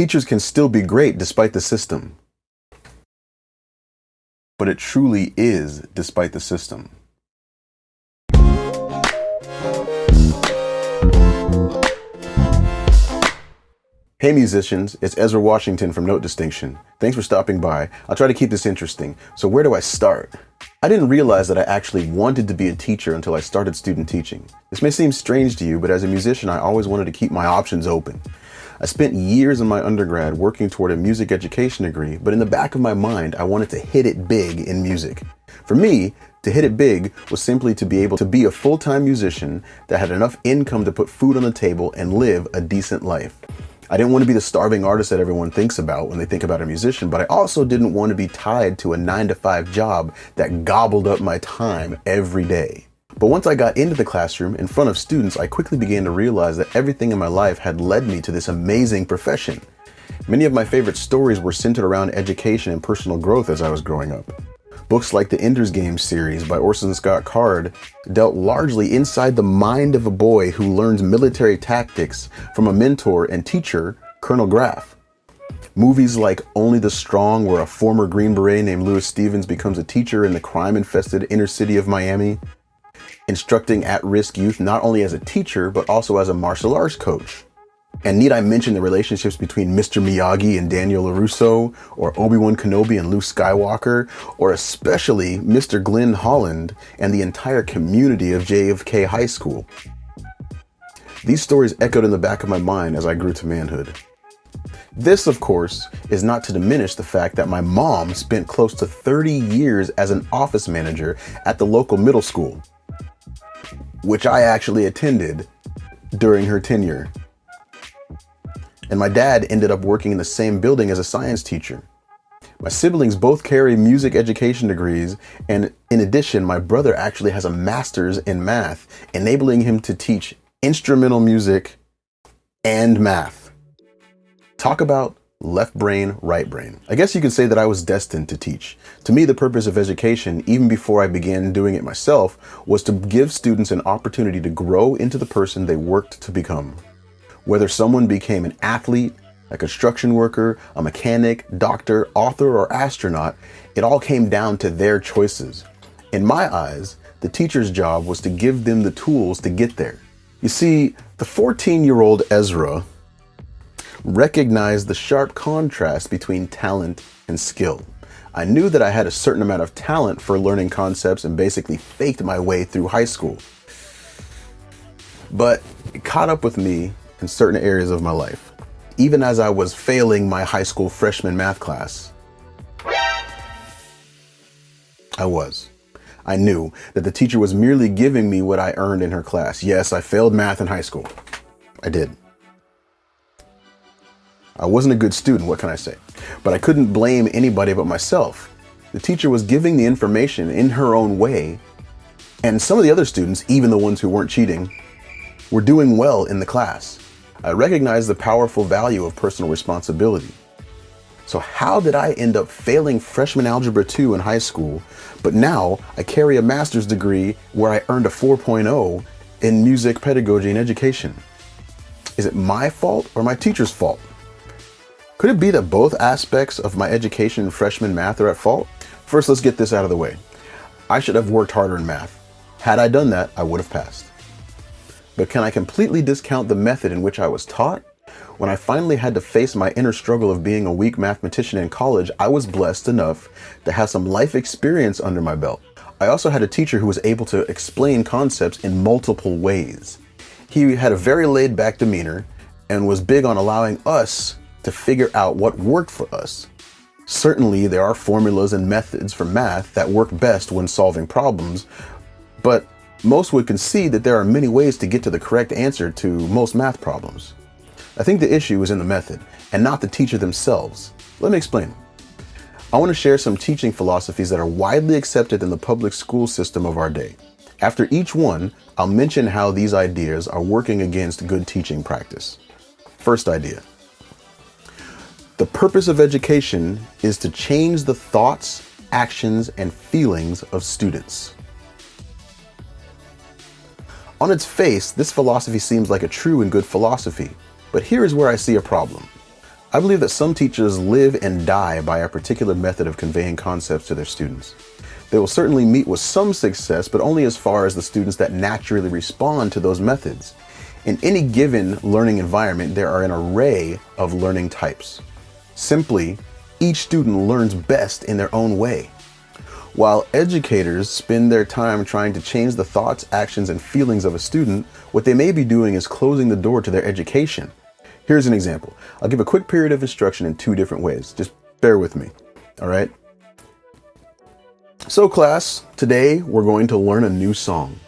Teachers can still be great despite the system. But it truly is despite the system. Hey musicians, it's Ezra Washington from Note Distinction. Thanks for stopping by. I'll try to keep this interesting. So where do I start? I didn't realize that I actually wanted to be a teacher until I started student teaching. This may seem strange to you, but as a musician, I always wanted to keep my options open. I spent years in my undergrad working toward a music education degree, but in the back of my mind, I wanted to hit it big in music. For me, to hit it big was simply to be able to be a full-time musician that had enough income to put food on the table and live a decent life. I didn't want to be the starving artist that everyone thinks about when they think about a musician, but I also didn't want to be tied to a 9-to-5 job that gobbled up my time every day. But once I got into the classroom in front of students, I quickly began to realize that everything in my life had led me to this amazing profession. Many of my favorite stories were centered around education and personal growth as I was growing up. Books like the Ender's Game series by Orson Scott Card dealt largely inside the mind of a boy who learns military tactics from a mentor and teacher, Colonel Graff. Movies like Only the Strong, where a former Green Beret named Louis Stevens becomes a teacher in the crime-infested inner city of Miami, instructing at-risk youth not only as a teacher, but also as a martial arts coach. And need I mention the relationships between Mr. Miyagi and Daniel LaRusso, or Obi-Wan Kenobi and Luke Skywalker, or especially Mr. Glenn Holland and the entire community of JFK High School. These stories echoed in the back of my mind as I grew to manhood. This, of course, is not to diminish the fact that my mom spent close to 30 years as an office manager at the local middle school, which I actually attended during her tenure. And my dad ended up working in the same building as a science teacher. My siblings both carry music education degrees, and in addition, my brother actually has a master's in math, enabling him to teach instrumental music and math. Talk about left brain, right brain. I guess you could say that I was destined to teach. To me, the purpose of education, even before I began doing it myself, was to give students an opportunity to grow into the person they worked to become. Whether someone became an athlete, a construction worker, a mechanic, doctor, author, or astronaut, it all came down to their choices. In my eyes, the teacher's job was to give them the tools to get there. You see, the 14-year-old Ezra recognized the sharp contrast between talent and skill. I knew that I had a certain amount of talent for learning concepts and basically faked my way through high school. But it caught up with me in certain areas of my life. Even as I was failing my high school freshman math class, I knew that the teacher was merely giving me what I earned in her class. Yes, I failed math in high school. I did. I wasn't a good student, what can I say? But I couldn't blame anybody but myself. The teacher was giving the information in her own way, and some of the other students, even the ones who weren't cheating, were doing well in the class. I recognized the powerful value of personal responsibility. So how did I end up failing freshman algebra 2 in high school, but now I carry a master's degree where I earned a 4.0 in music pedagogy and education? Is it my fault or my teacher's fault? Could it be that both aspects of my education in freshman math are at fault? First, let's get this out of the way. I should have worked harder in math. Had I done that, I would have passed. But can I completely discount the method in which I was taught? When I finally had to face my inner struggle of being a weak mathematician in college, I was blessed enough to have some life experience under my belt. I also had a teacher who was able to explain concepts in multiple ways. He had a very laid-back demeanor and was big on allowing us to figure out what worked for us. Certainly, there are formulas and methods for math that work best when solving problems, but most would concede that there are many ways to get to the correct answer to most math problems. I think the issue is in the method and not the teacher themselves. Let me explain. I want to share some teaching philosophies that are widely accepted in the public school system of our day. After each one, I'll mention how these ideas are working against good teaching practice. First idea. The purpose of education is to change the thoughts, actions, and feelings of students. On its face, this philosophy seems like a true and good philosophy, but here is where I see a problem. I believe that some teachers live and die by a particular method of conveying concepts to their students. They will certainly meet with some success, but only as far as the students that naturally respond to those methods. In any given learning environment, there are an array of learning types. Simply, each student learns best in their own way. While educators spend their time trying to change the thoughts, actions, and feelings of a student, what they may be doing is closing the door to their education. Here's an example. I'll give a quick period of instruction in 2 different ways. Just bear with me, all right? So class, today we're going to learn a new song,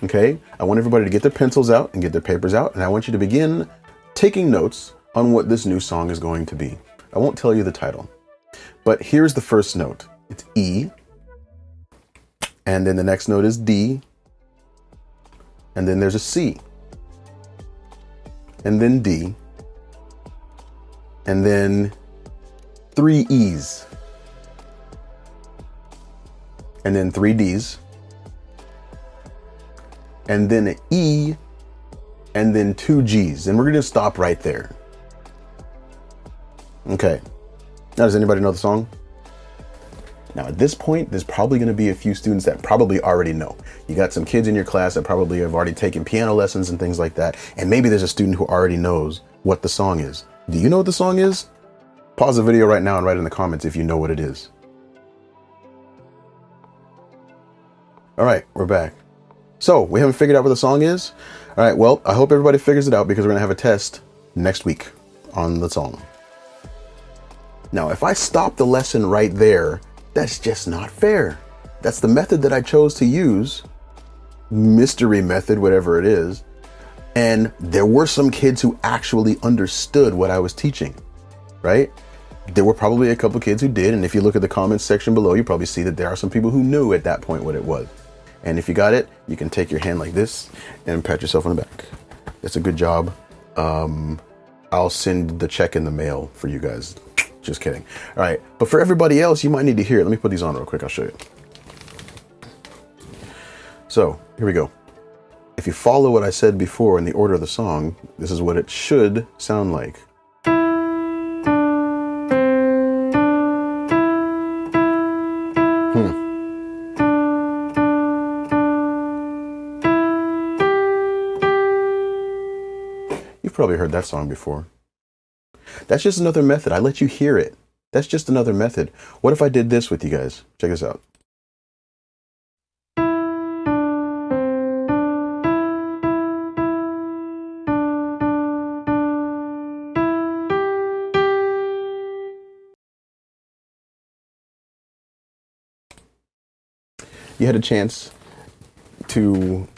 okay? I want everybody to get their pencils out and get their papers out, and I want you to begin taking notes on what this new song is going to be. I won't tell you the title, but here's the first note. It's E, and then the next note is D, and then there's a C, and then D, and then 3 E's, and then 3 D's, and then an E, and then 2 G's. And we're gonna stop right there. Okay, now does anybody know the song? Now at this point, there's probably gonna be a few students that probably already know. You got some kids in your class that probably have already taken piano lessons and things like that. And maybe there's a student who already knows what the song is. Do you know what the song is? Pause the video right now and write in the comments if you know what it is. All right, we're back. So we haven't figured out what the song is. All right, well, I hope everybody figures it out because we're gonna have a test next week on the song. Now, if I stop the lesson right there, that's just not fair. That's the method that I chose to use, mystery method, whatever it is. And there were some kids who actually understood what I was teaching, right? There were probably a couple kids who did. And if you look at the comments section below, you probably see that there are some people who knew at that point what it was. And if you got it, you can take your hand like this and pat yourself on the back. That's a good job. I'll send the check in the mail for you guys. Just kidding. All right. But for everybody else, you might need to hear it. Let me put these on real quick. I'll show you. So here we go. If you follow what I said before in the order of the song, this is what it should sound like. You've probably heard that song before. That's just another method. I let you hear it. That's just another method. What if I did this with you guys? Check this out. You had a chance to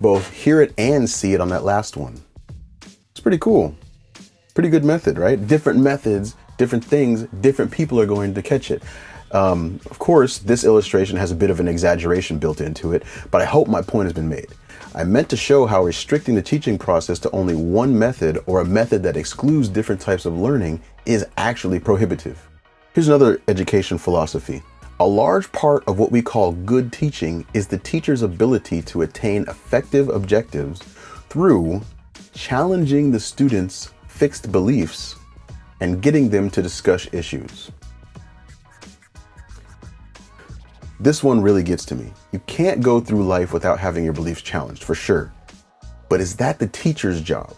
both hear it and see it on that last one. It's pretty cool. Pretty good method, right? Different methods, different things, different people are going to catch it. Of course, this illustration has a bit of an exaggeration built into it, but I hope my point has been made. I meant to show how restricting the teaching process to only one method or a method that excludes different types of learning is actually prohibitive. Here's another education philosophy. A large part of what we call good teaching is the teacher's ability to attain effective objectives through challenging the students' fixed beliefs and getting them to discuss issues. This one really gets to me. You can't go through life without having your beliefs challenged, for sure. But is that the teacher's job?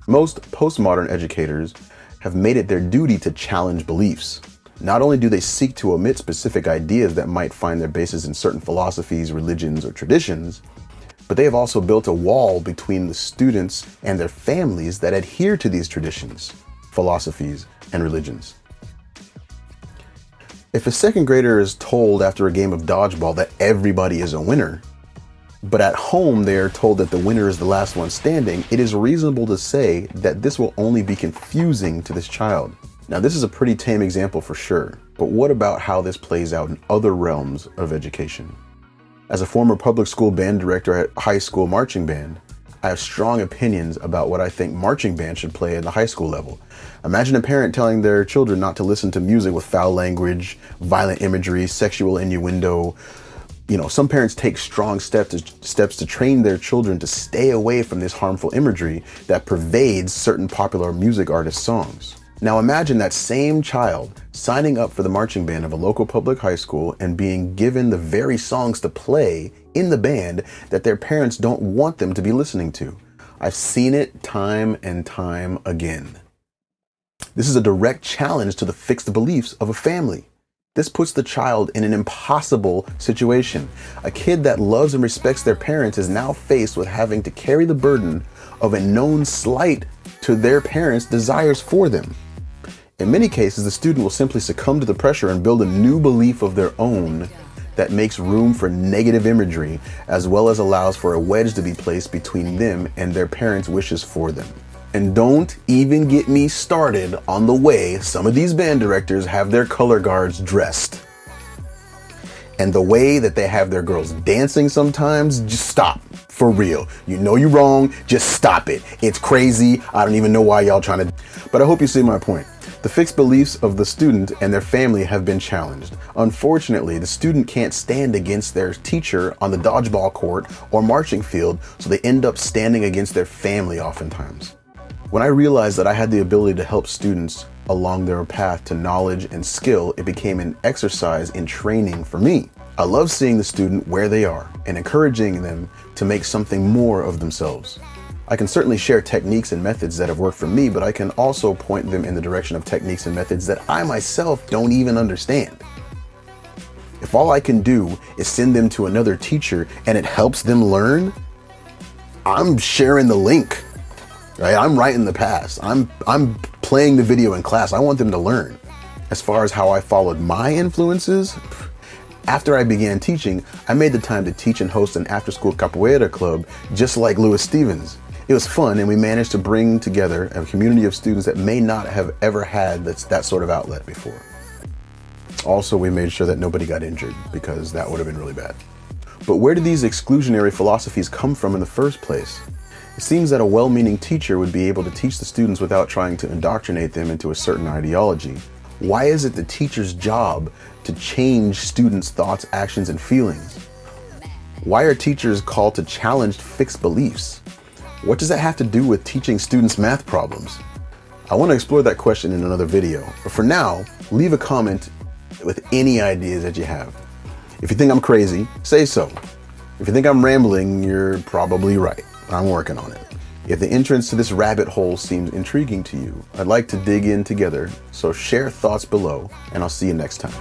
Most postmodern educators have made it their duty to challenge beliefs. Not only do they seek to omit specific ideas that might find their basis in certain philosophies, religions, or traditions, but they have also built a wall between the students and their families that adhere to these traditions, philosophies, and religions. If a second grader is told after a game of dodgeball that everybody is a winner, but at home they are told that the winner is the last one standing, it is reasonable to say that this will only be confusing to this child. Now, this is a pretty tame example for sure, but what about how this plays out in other realms of education? As a former public school band director at high school marching band, I have strong opinions about what I think marching band should play at the high school level. Imagine a parent telling their children not to listen to music with foul language, violent imagery, sexual innuendo, Some parents take strong steps to train their children to stay away from this harmful imagery that pervades certain popular music artists' songs. Now imagine that same child signing up for the marching band of a local public high school and being given the very songs to play in the band that their parents don't want them to be listening to. I've seen it time and time again. This is a direct challenge to the fixed beliefs of a family. This puts the child in an impossible situation. A kid that loves and respects their parents is now faced with having to carry the burden of a known slight to their parents' desires for them. In many cases, the student will simply succumb to the pressure and build a new belief of their own that makes room for negative imagery, as well as allows for a wedge to be placed between them and their parents' wishes for them. And don't even get me started on the way some of these band directors have their color guards dressed. And the way that they have their girls dancing sometimes. Just stop. For real. You know you're wrong. Just stop it. It's crazy. I don't even know why y'all trying to. But I hope you see my point. The fixed beliefs of the student and their family have been challenged. Unfortunately, the student can't stand against their teacher on the dodgeball court or marching field, so they end up standing against their family oftentimes. When I realized that I had the ability to help students along their path to knowledge and skill, it became an exercise in training for me. I love seeing the student where they are and encouraging them to make something more of themselves. I can certainly share techniques and methods that have worked for me, but I can also point them in the direction of techniques and methods that I myself don't even understand. If all I can do is send them to another teacher and it helps them learn, I'm sharing the link. Right? I'm writing the pass. I'm playing the video in class. I want them to learn. As far as how I followed my influences, after I began teaching, I made the time to teach and host an after-school capoeira club just like Louis Stevens. It was fun, and we managed to bring together a community of students that may not have ever had that sort of outlet before. Also, we made sure that nobody got injured, because that would have been really bad. But where did these exclusionary philosophies come from in the first place? It seems that a well-meaning teacher would be able to teach the students without trying to indoctrinate them into a certain ideology. Why is it the teacher's job to change students' thoughts, actions, and feelings? Why are teachers called to challenge fixed beliefs? What does that have to do with teaching students math problems? I want to explore that question in another video, but for now, leave a comment with any ideas that you have. If you think I'm crazy, say so. If you think I'm rambling, you're probably right. I'm working on it. If the entrance to this rabbit hole seems intriguing to you, I'd like to dig in together, so share thoughts below, and I'll see you next time.